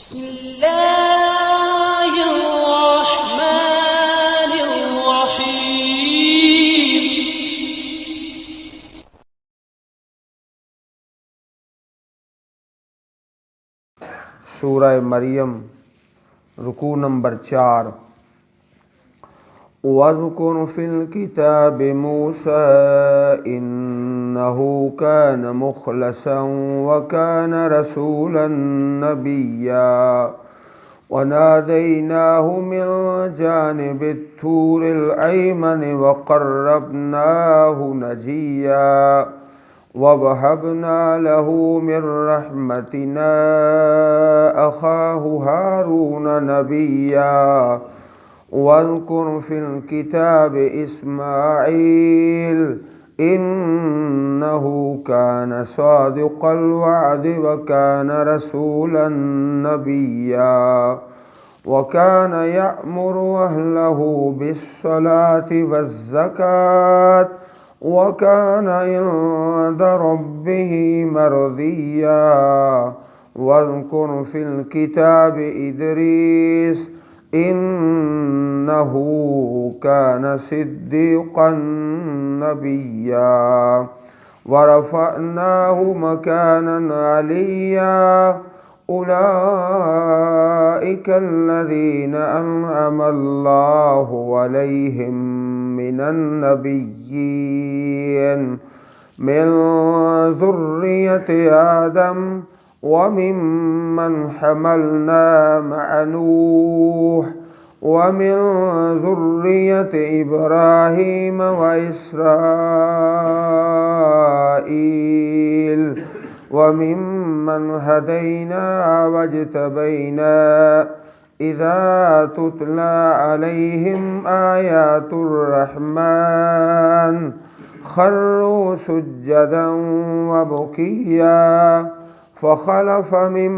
بسم الله الرحمن الرحيم. سورہ مریم رکوع نمبر 4۔ وَاذْكُرْ فِي الْكِتَابِ مُوسَىٰ إِنَّهُ كَانَ مُخْلَصًا وَكَانَ رَسُولًا نَبِيًّا وَنَادَيْنَاهُ مِنْ جَانِبِ الطُّورِ الْأَيْمَنِ وَقَرَّبْنَاهُ نَجِيًّا وَوَهَبْنَا لَهُ مِنْ رَحْمَتِنَا أَخَاهُ هَارُونَ نَبِيًّا وَاذْكُرْ فِي الْكِتَابِ إِسْمَاعِيلَ إِنَّهُ كَانَ صَادِقَ الْوَعْدِ وَكَانَ رَسُولًا نَبِيًّا وَكَانَ يَأْمُرُ أَهْلَهُ بِالصَّلَاةِ وَالزَّكَاةِ وَكَانَ عِندَ رَبِّهِ مَرْضِيًّا وَاذْكُرْ فِي الْكِتَابِ إِدْرِيسَ إِنَّهُ كَانَ صِدِّيقًا نَبِيًّا وَرَفَعْنَاهُ مَكَانًا عَلِيًّا أُولَئِكَ الَّذِينَ أَنْعَمَ اللَّهُ عَلَيْهِمْ مِنَ النَّبِيِّينَ مِنْ ذُرِّيَّةِ آدَمَ وَمِمَّنْ حَمَلْنَا مَعَ نُوحٍ وَمِنْ ذُرِّيَّةِ إِبْرَاهِيمَ وَإِسْرَائِيلَ وَمِمَّنْ هَدَيْنَا وَاجْتَبَيْنَا إِذَا تُتْلَى عَلَيْهِمْ آيَاتُ الرَّحْمَنِ خَرُّوا سُجَّدًا وَبُكِيًّا فَخَلَفَ مِن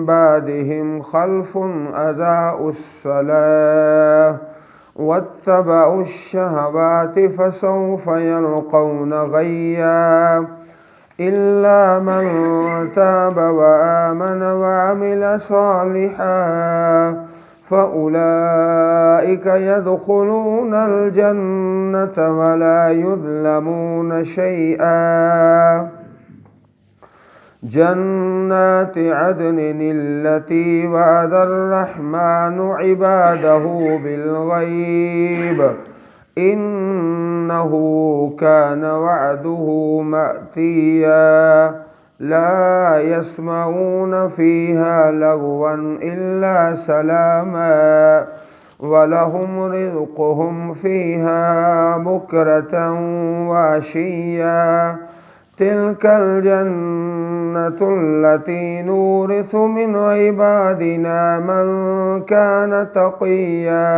بَعْدِهِمْ خَلْفٌ أَضَاعُوا الصَّلَاةَ وَاتَّبَعُوا الشَّهَوَاتِ فَسَوْفَ يَلْقَوْنَ غَيًّا إِلَّا مَن تَابَ وَآمَنَ وَعَمِلَ صَالِحًا فَأُولَئِكَ يَدْخُلُونَ الْجَنَّةَ وَلَا يُظْلَمُونَ شَيْئًا جَنَّاتِ عَدْنٍ الَّتِي وَعَدَ الرَّحْمَنُ عِبَادَهُ بِالْغَيْبِ إِنَّهُ كَانَ وَعْدُهُ مَأْتِيًّا لَا يَسْمَعُونَ فِيهَا لَغْوًا إِلَّا سَلَامًا وَلَهُمْ رِزْقُهُمْ فِيهَا بُكْرَةً وَعَشِيًّا تِلْكَ الْجَنَّةُ الَّتِي نُورِثُ مِنْ عِبَادِنَا مَنْ كَانَ تَقِيًّا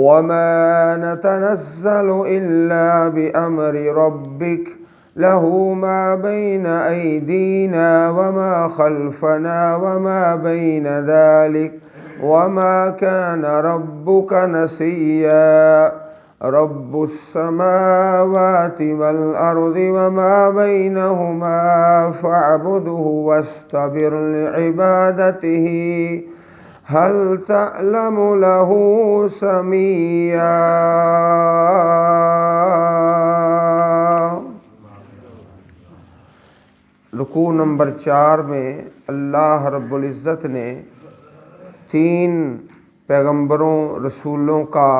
وَمَا نَتَنَزَّلُ إِلَّا بِأَمْرِ رَبِّكَ لَهُ مَا بَيْنَ أَيْدِينَا وَمَا خَلْفَنَا وَمَا بَيْنَ ذَلِكَ وَمَا كَانَ رَبُّكَ نَسِيًّا رَبُّ السَّمَاوَاتِ وَالْأَرْضِ وَمَا بَيْنَهُمَا فَاعْبُدْهُ وَاسْتَبِرْ لِعِبَادَتِهِ هَلْ تَعْلَمُ لَهُ سَمِيًّا۔ رکوع نمبر 4 میں اللہ رب العزت نے 3 پیغمبروں رسولوں کا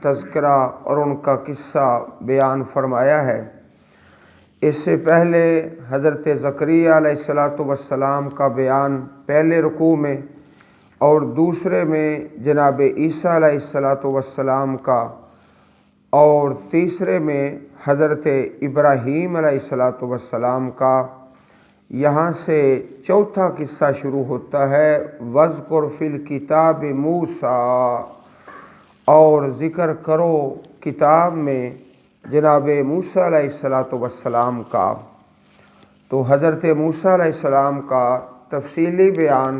تذکرہ اور ان کا قصہ بیان فرمایا ہے۔ اس سے پہلے حضرت زکریا علیہ السلام کا بیان پہلے رکوع میں اور دوسرے میں جناب عیسیٰ علیہ السلام کا اور تیسرے میں حضرت ابراہیم علیہ السلام کا۔ یہاں سے چوتھا قصہ شروع ہوتا ہے وَاذْكُرْ فِي الْكِتَابِ مُوسَىٰ، اور ذکر کرو کتاب میں جناب موسیٰ علیہ السلام کا۔ تو حضرت موسیٰ علیہ السلام کا تفصیلی بیان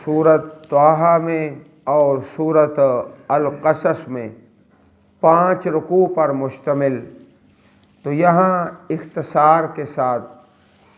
سورۃ طٰہٰ میں اور سورۃ القصص میں 5 رکوع پر مشتمل۔ تو یہاں اختصار کے ساتھ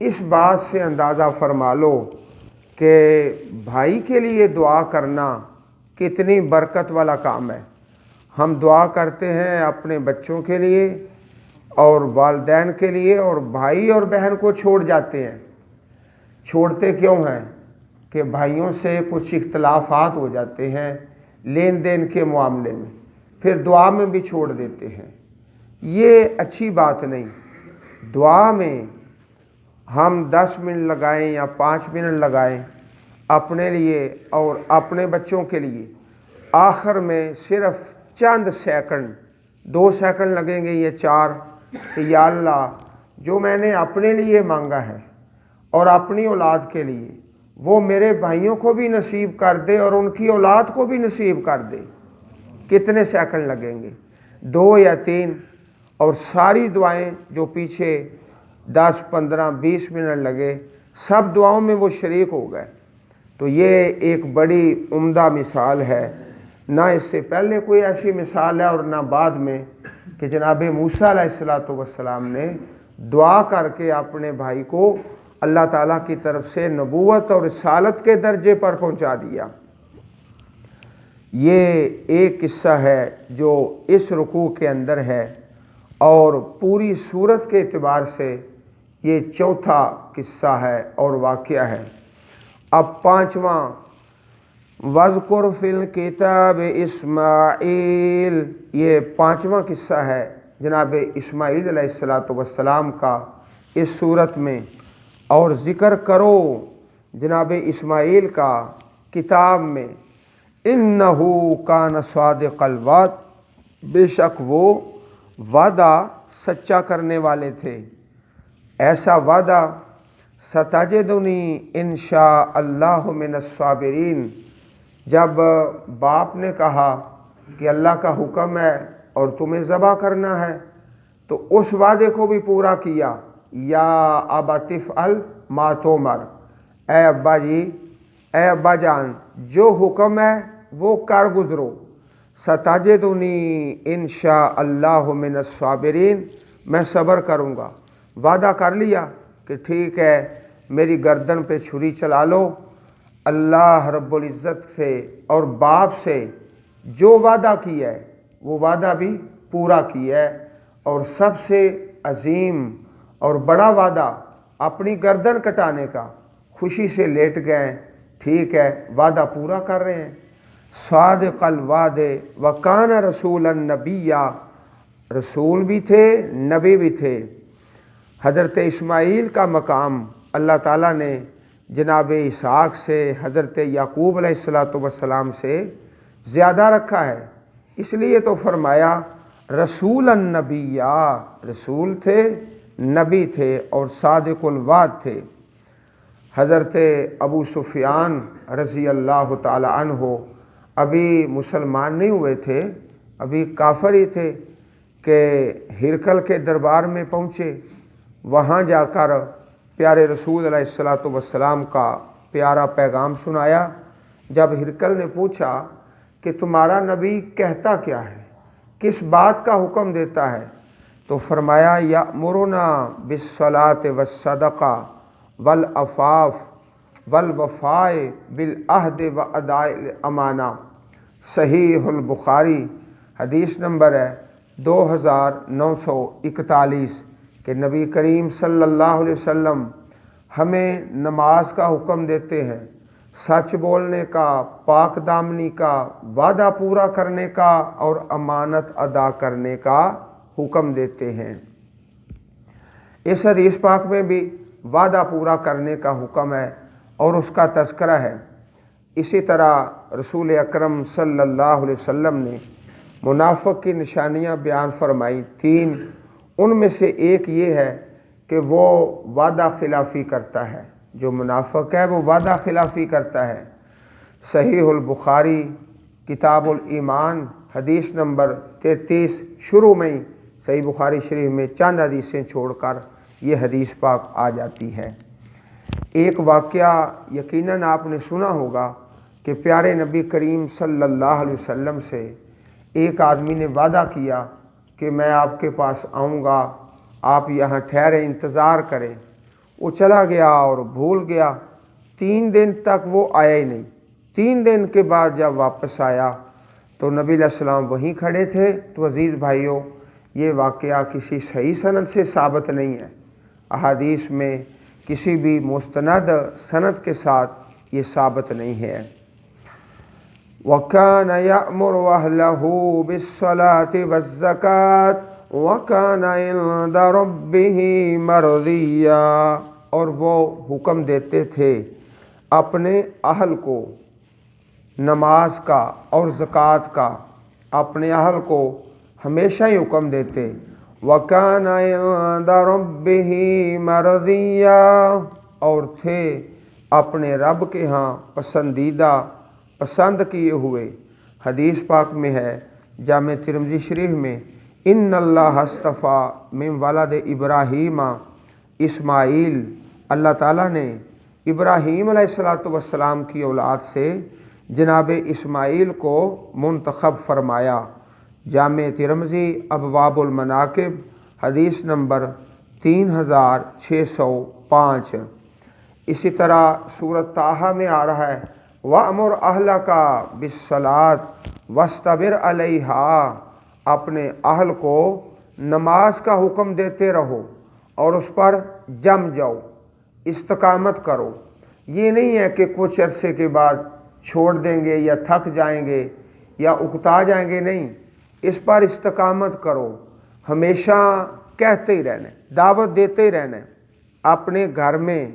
اس بات سے اندازہ فرما لو کہ بھائی کے لیے دعا کرنا کتنی برکت والا کام ہے۔ ہم دعا کرتے ہیں اپنے بچوں کے لیے اور والدین کے لیے، اور بھائی اور بہن کو چھوڑ جاتے ہیں۔ چھوڑتے کیوں ہیں؟ کہ بھائیوں سے کچھ اختلافات ہو جاتے ہیں لین دین کے معاملے میں، پھر دعا میں بھی چھوڑ دیتے ہیں۔ یہ اچھی بات نہیں۔ دعا میں ہم 10 منٹ لگائیں یا 5 منٹ لگائیں اپنے لیے اور اپنے بچوں کے لیے، آخر میں صرف چند سیکنڈ، 2 سیکنڈ لگیں گے یا 4، کہ یا اللہ جو میں نے اپنے لیے مانگا ہے اور اپنی اولاد کے لیے، وہ میرے بھائیوں کو بھی نصیب کر دے اور ان کی اولاد کو بھی نصیب کر دے۔ کتنے سیکنڈ لگیں گے؟ 2 یا 3، اور ساری دعائیں جو پیچھے 10، 15، 20 منٹ لگے، سب دعاؤں میں وہ شریک ہو گئے۔ تو یہ ایک بڑی عمدہ مثال ہے، نہ اس سے پہلے کوئی ایسی مثال ہے اور نہ بعد میں، کہ جناب موسیٰ علیہ السلام نے دعا کر کے اپنے بھائی کو اللہ تعالیٰ کی طرف سے نبوت اور رسالت کے درجے پر پہنچا دیا۔ یہ ایک قصہ ہے جو اس رکوع کے اندر ہے، اور پوری سورت کے اعتبار سے یہ چوتھا قصہ ہے اور واقعہ ہے۔ اب 5واں، وَاذْكُرْ فِي الْكِتَابِ اسماعیل، یہ 5واں قصہ ہے جناب اسماعیل علیہ السلام کا اس صورت میں، اور ذکر کرو جناب اسماعیل کا کتاب میں۔ اِنَّهُ كَانَ صَادِقَ الْوَعْدِ، بے شک وہ وعدہ سچا کرنے والے تھے۔ ایسا وعدہ، سَتَجِدُنِي إِن شاء اللَّهُ مِنَ الصَّابِرِينَ، جب باپ نے کہا کہ اللہ کا حکم ہے اور تمہیں ذبح کرنا ہے، تو اس وعدے کو بھی پورا کیا۔ یا ابت افعل ما تؤمر، اے ابا جی، اے ابا جان، جو حکم ہے وہ کر گزرو۔ ستجدنی ان شاء اللہ من الصابرین، میں صبر کروں گا۔ وعدہ کر لیا کہ ٹھیک ہے، میری گردن پہ چھری چلا لو۔ اللہ رب العزت سے اور باپ سے جو وعدہ کیا ہے وہ وعدہ بھی پورا کیا ہے، اور سب سے عظیم اور بڑا وعدہ اپنی گردن کٹانے کا، خوشی سے لیٹ گئے، ٹھیک ہے، وعدہ پورا کر رہے ہیں۔ صادق الوعد وکان رسول النبی، رسول بھی تھے، نبی بھی تھے۔ حضرت اسماعیل کا مقام اللہ تعالیٰ نے جناب اسحاق سے، حضرت یعقوب علیہ السلام سے زیادہ رکھا ہے، اس لیے تو فرمایا رسول النبی، رسول تھے، نبی تھے اور صادق الوعد تھے۔ حضرت ابو سفیان رضی اللہ تعالی عنہ ابھی مسلمان نہیں ہوئے تھے، ابھی کافر ہی تھے، کہ ہرقل کے دربار میں پہنچے۔ وہاں جا کر پیارے رسول علیہ السلام کا پیارا پیغام سنایا۔ جب ہرقل نے پوچھا کہ تمہارا نبی کہتا کیا ہے، کس بات کا حکم دیتا ہے، تو فرمایا یأمرنا بالصلاۃ والصدقہ والعفاف والوفاء بالعہد واداء الامانہ۔ صحیح البخاری حدیث نمبر ہے 2941، کہ نبی کریم صلی اللہ علیہ وسلم ہمیں نماز کا حکم دیتے ہیں، سچ بولنے کا، پاک دامنی کا، وعدہ پورا کرنے کا اور امانت ادا کرنے کا حکم دیتے ہیں۔ اس حدیث پاک میں بھی وعدہ پورا کرنے کا حکم ہے اور اس کا تذکرہ ہے۔ اسی طرح رسول اکرم صلی اللہ علیہ وسلم نے منافق کی نشانیاں بیان فرمائی 3، ان میں سے ایک یہ ہے کہ وہ وعدہ خلافی کرتا ہے۔ جو منافق ہے وہ وعدہ خلافی کرتا ہے۔ صحیح البخاری کتاب الایمان حدیث نمبر 33، شروع میں ہی صحیح بخاری شریف میں چند حدیثیں چھوڑ کر یہ حدیث پاک آ جاتی ہے۔ ایک واقعہ یقیناً آپ نے سنا ہوگا کہ پیارے نبی کریم صلی اللہ علیہ وسلم سے ایک آدمی نے وعدہ کیا کہ میں آپ کے پاس آؤں گا، آپ یہاں ٹھہریں، انتظار کریں۔ وہ چلا گیا اور بھول گیا، 3 دن تک وہ آیا ہی نہیں۔ 3 دن کے بعد جب واپس آیا تو نبی علیہ السلام وہیں کھڑے تھے۔ تو عزیز بھائیوں، یہ واقعہ کسی صحیح سند سے ثابت نہیں ہے، احادیث میں کسی بھی مستند سند کے ساتھ یہ ثابت نہیں ہے۔ وَكَانَ يَأْمُرُ أَهْلَهُ بِالصَّلَاةِ وَالزَّكَاةِ وَكَانَ عِندَ رَبِّهِ مَرْضِيًّا، اور وہ حکم دیتے تھے اپنے اہل کو نماز کا اور زکوٰۃ کا، اپنے اہل کو ہمیشہ ہی حکم دیتے۔ وَكَانَ عِندَ رَبِّهِ مَرْضِيًّا، اور تھے اپنے رب کے ہاں پسندیدہ، پسند کیے ہوئے۔ حدیث پاک میں ہے جامع ترمذی شریف میں، ان اللہ اصطفیٰ من ولد ابراہیم اسماعیل، اللہ تعالیٰ نے ابراہیم علیہ السلام کی اولاد سے جناب اسماعیل کو منتخب فرمایا۔ جامع ترمذی ابواب المناقب حدیث نمبر 3605۔ اسی طرح سورۃ طٰہٰ میں آ رہا ہے، وَأْمُرْ أَهْلَكَ بِالصَّلَاةِ وَاسْتَبِرْ عَلَيْهَا، اپنے اہل کو نماز کا حکم دیتے رہو اور اس پر جم جاؤ، استقامت کرو۔ یہ نہیں ہے کہ کچھ عرصے کے بعد چھوڑ دیں گے یا تھک جائیں گے یا اکتا جائیں گے، نہیں، اس پر استقامت کرو، ہمیشہ کہتے ہی رہنا، دعوت دیتے ہی رہنا اپنے گھر میں۔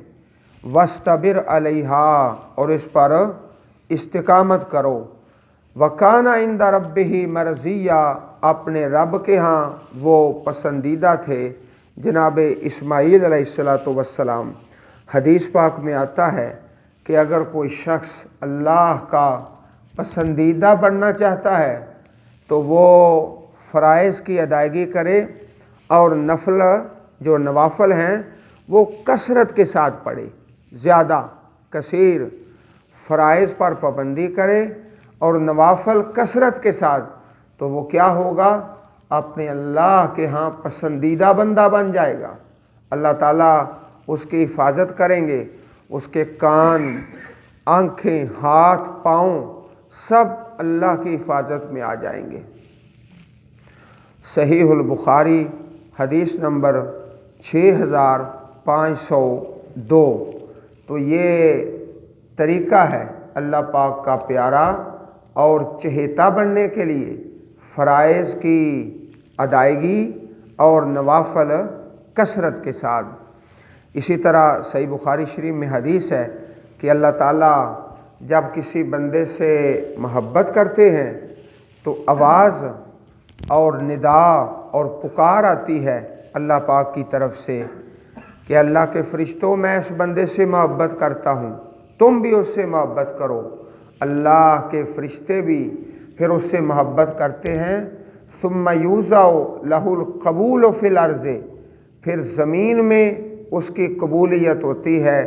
وَاسْتَبِرْ عَلَيْهَا، اور اس پر استقامت کرو۔ وَكَانَ عِندَ رَبِّهِ مَرْضِيًّا، اپنے رب کے ہاں وہ پسندیدہ تھے جناب اسماعیل علیہ السلام۔ حدیث پاک میں آتا ہے کہ اگر کوئی شخص اللہ کا پسندیدہ بننا چاہتا ہے تو وہ فرائض کی ادائیگی کرے اور نوافل ہیں وہ کثرت کے ساتھ پڑھے، زیادہ کثیر فرائض پر پابندی کرے اور نوافل کثرت کے ساتھ، تو وہ کیا ہوگا؟ اپنے اللہ کے ہاں پسندیدہ بندہ بن جائے گا۔ اللہ تعالیٰ اس کی حفاظت کریں گے، اس کے کان، آنکھیں، ہاتھ، پاؤں سب اللہ کی حفاظت میں آ جائیں گے۔ صحیح البخاری حدیث نمبر 6502۔ تو یہ طریقہ ہے اللہ پاک کا پیارا اور چہیتا بننے کے لیے، فرائض کی ادائیگی اور نوافل کثرت کے ساتھ۔ اسی طرح صحیح بخاری شریف میں حدیث ہے کہ اللہ تعالیٰ جب کسی بندے سے محبت کرتے ہیں تو آواز اور ندا اور پکار آتی ہے اللہ پاک کی طرف سے کہ اللہ کے فرشتوں، میں اس بندے سے محبت کرتا ہوں، تم بھی اس سے محبت کرو۔ اللہ کے فرشتے بھی پھر اس سے محبت کرتے ہیں۔ ثم یوزع لہ القبول فی الارض، پھر زمین میں اس کی قبولیت ہوتی ہے۔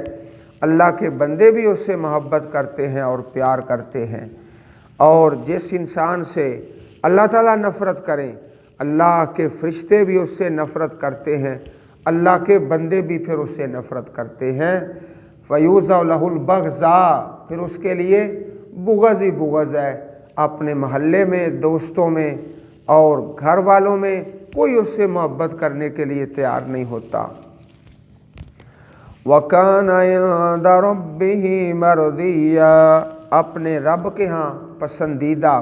اللہ کے بندے بھی اس سے محبت کرتے ہیں اور پیار کرتے ہیں، اور جس انسان سے اللہ تعالیٰ نفرت کریں، اللہ کے فرشتے بھی اس سے نفرت کرتے ہیں، اللہ کے بندے بھی پھر اس سے نفرت کرتے ہیں۔ فَيُوزَعُ لَهُ الْبَغْضَاءُ، پھر اس کے لیے بغض ہی بغض ہے۔ اپنے محلے میں، دوستوں میں اور گھر والوں میں کوئی اس سے محبت کرنے کے لیے تیار نہیں ہوتا۔ وَكَانَ عِندَ رَبِّهِ مَرْضِيًّا، اپنے رب کے ہاں پسندیدہ،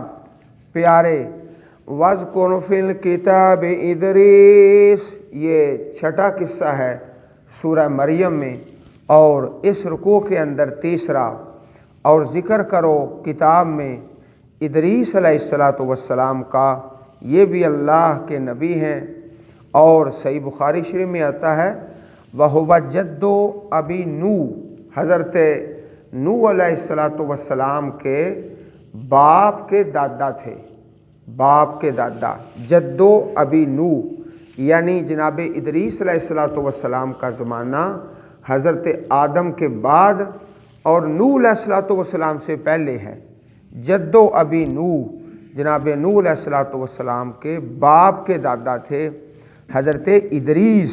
پیارے۔ وَاذْكُرْ فِي الْكِتَابِ اِدْرِيسَ، یہ چھٹا قصہ ہے سورہ مریم میں، اور اس رکوع کے اندر تیسرا۔ اور ذکر کرو کتاب میں ادریس علیہ السلام کا، یہ بھی اللہ کے نبی ہیں۔ اور صحیح بخاری شریف میں آتا ہے وَهُوَ جَدُّ أَبِي نوح، حضرت نوح علیہ السلام کے باپ کے دادا تھے، باپ کے دادا، جدو ابی نوح، یعنی جناب ادریس علیہ السلام کا زمانہ حضرت آدم کے بعد اور نوح علیہ السلام سے پہلے ہے۔ جدو ابی نوح، جناب نوح علیہ السلام کے باپ کے دادا تھے حضرت ادریس۔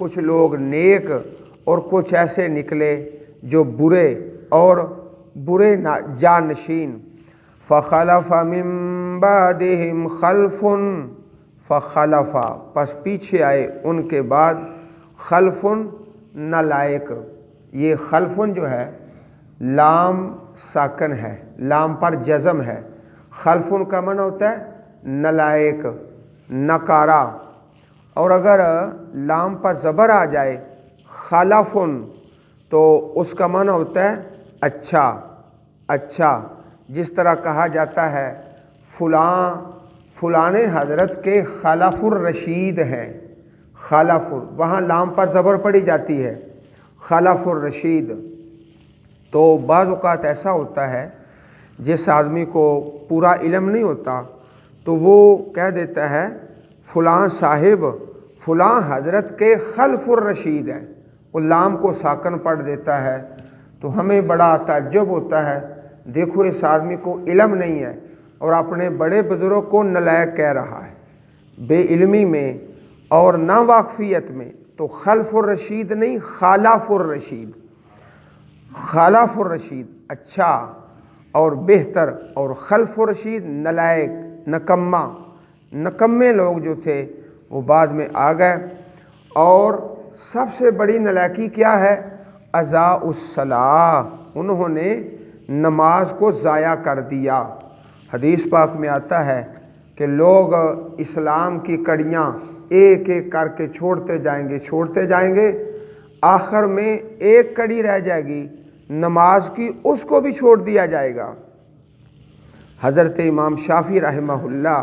کچھ لوگ نیک اور کچھ ایسے نکلے جو برے اور برے جانشین۔ فخلف من بعدہم خلف، فخلف پس پیچھے آئے ان کے بعد، خلف نالائق۔ یہ خلفن جو ہے لام ساکن ہے، لام پر جزم ہے۔ خلفن کا معنی ہوتا ہے نالائق، نکارا، اور اگر لام پر زبر آ جائے خلفن تو اس کا معنی ہوتا ہے اچھا اچھا۔ جس طرح کہا جاتا ہے فلاں حضرت کے خلف الرشید ہیں، خلف، وہاں لام پر زبر پڑی جاتی ہے، خلف الرشید۔ تو بعض اوقات ایسا ہوتا ہے جس آدمی کو پورا علم نہیں ہوتا تو وہ کہہ دیتا ہے فلاں صاحب فلاں حضرت کے خلف الرشید ہیں، وہ لام کو ساکن پڑھ دیتا ہے۔ تو ہمیں بڑا تعجب ہوتا ہے، دیکھو اس آدمی کو علم نہیں ہے اور اپنے بڑے بزرگ کو نالائق کہہ رہا ہے، بے علمی میں اور نا واقفیت میں۔ تو خلف الرشید نہیں، خالف الرشید، خالف الرشید اچھا اور بہتر، اور خلف الرشید نالائق، نکما۔ نکمے لوگ جو تھے وہ بعد میں آ گئے۔ اور سب سے بڑی نالائقی کیا ہے؟ اضاء الصلاۃ، انہوں نے نماز کو ضائع کر دیا۔ حدیث پاک میں آتا ہے کہ لوگ اسلام کی کڑیاں ایک ایک کر کے چھوڑتے جائیں گے، آخر میں ایک کڑی رہ جائے گی نماز کی، اس کو بھی چھوڑ دیا جائے گا۔ حضرت امام شافعی رحمہ اللہ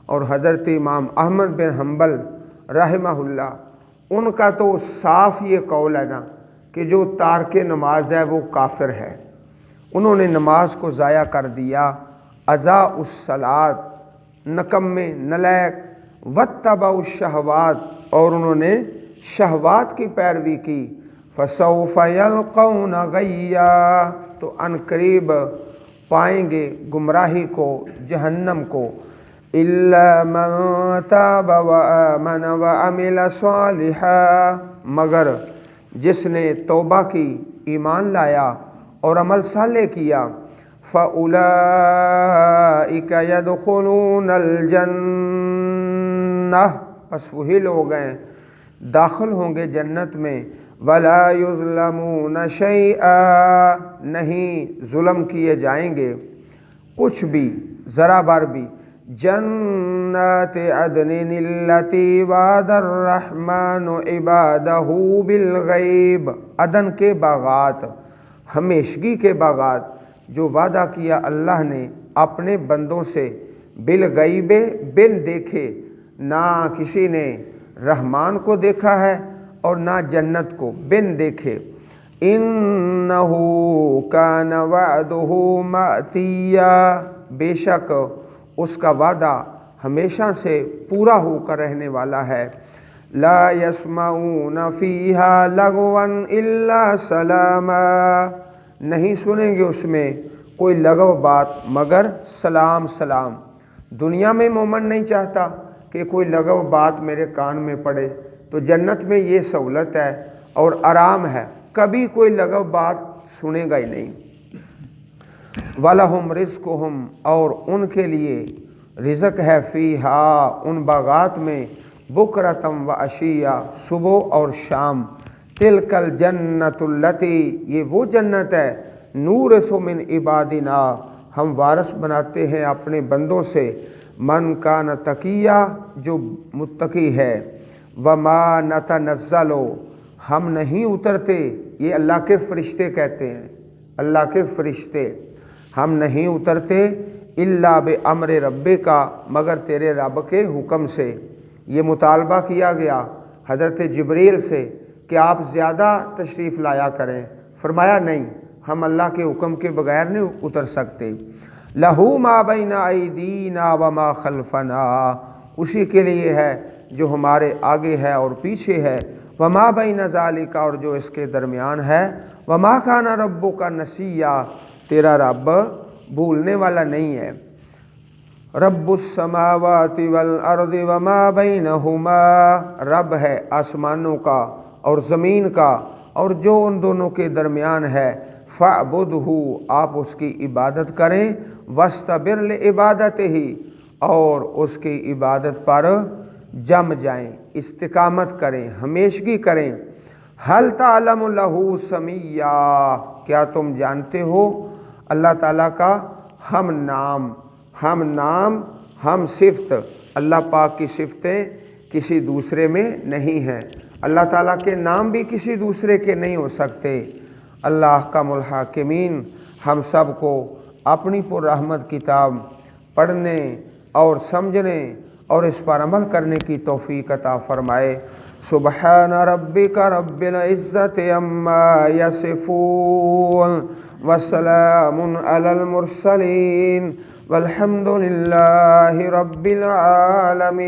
اور حضرت امام احمد بن حنبل رحمہ اللہ، ان کا تو صاف یہ قول ہے نا کہ جو تارک نماز ہے وہ کافر ہے۔ انہوں نے نماز کو ضائع کر دیا۔ اضاء الصلاۃ، نکمے، نالائق، واتبعوا الشہوات، اور انہوں نے شہوات کی پیروی کی۔ فسوف یلقون غیا، تو ان قریب پائیں گے گمراہی کو، جہنم کو۔ الا من تاب وآمن وعمل صالحا، مگر جس نے توبہ کی، ایمان لایا اور عمل صالح کیا۔ فَأُولَئِكَ يَدْخُلُونَ الْجَنَّةَ، پس وہی لوگ ہیں داخل ہوں گے جنت میں۔ وَلَا يُظْلَمُونَ شَيْئًا، نہیں ظلم کیے جائیں گے کچھ بھی، ذرا بار بھی۔ جنات عدن التی وعد الرحمن عبادہ بالغیب، عدن کے باغات، ہمیشگی کے باغات جو وعدہ کیا اللہ نے اپنے بندوں سے، بالغیب، بن دیکھے، نہ کسی نے رحمان کو دیکھا ہے اور نہ جنت کو، بن دیکھے۔ انہ کان وعدہ مأتیا، بے شک اس کا وعدہ ہمیشہ سے پورا ہو کر رہنے والا ہے۔ لا یسمعون فیہا لغوا الا سلاما، نہیں سنیں گے اس میں کوئی لغو بات مگر سلام سلام۔ دنیا میں مومن نہیں چاہتا کہ کوئی لغو بات میرے کان میں پڑے، تو جنت میں یہ سہولت ہے اور آرام ہے، کبھی کوئی لغو بات سنے گا ہی نہیں۔ وَلَهُمْ رِزْقُهُمْ، اور ان کے لیے رزق ہے، فیہا ان باغات میں، بکرتم و عشیہ، صبح اور شام۔ تلک الجنت التی، یہ وہ جنت ہے، نورث من عبادنا، ہم وارث بناتے ہیں اپنے بندوں سے، من کان تقیہ، جو متقی ہے۔ وما نتنزل، ہم نہیں اترتے، یہ اللہ کے فرشتے کہتے ہیں، اللہ کے فرشتے، ہم نہیں اترتے الا بامر ربک، مگر تیرے رب کے حکم سے۔ یہ مطالبہ کیا گیا حضرت جبریل سے کہ آپ زیادہ تشریف لایا کریں، فرمایا نہیں، ہم اللہ کے حکم کے بغیر نہیں اتر سکتے۔ لہو ما بین ایدینا وما خلفنا، اسی کے لیے ہے جو ہمارے آگے ہے اور پیچھے ہے، وما بین ذالک، اور جو اس کے درمیان ہے، وما کان ربک نسیا، تیرا رب بھولنے والا نہیں ہے۔ رب السماوات والارض وما بینہما، رب ہے آسمانوں کا اور زمین کا اور جو ان دونوں کے درمیان ہے، فاعبدہ، آپ اس کی عبادت کریں، واستبر لعبادتہ، اور اس کی عبادت پر جم جائیں، استقامت کریں، ہمیشگی کریں۔ حل تعلم لہ سمیہ، کیا تم جانتے ہو اللہ تعالیٰ کا ہم نام، ہم صفت، اللہ پاک کی صفتیں کسی دوسرے میں نہیں ہیں، اللہ تعالیٰ کے نام بھی کسی دوسرے کے نہیں ہو سکتے۔ اللہ احکم الحاکمین ہم سب کو اپنی پر رحمت کتاب پڑھنے اور سمجھنے اور اس پر عمل کرنے کی توفیق عطا فرمائے۔ سبحان ربک رب العزت عما یصفون وسلام علی المرسلین والحمد للہ رب العالمین۔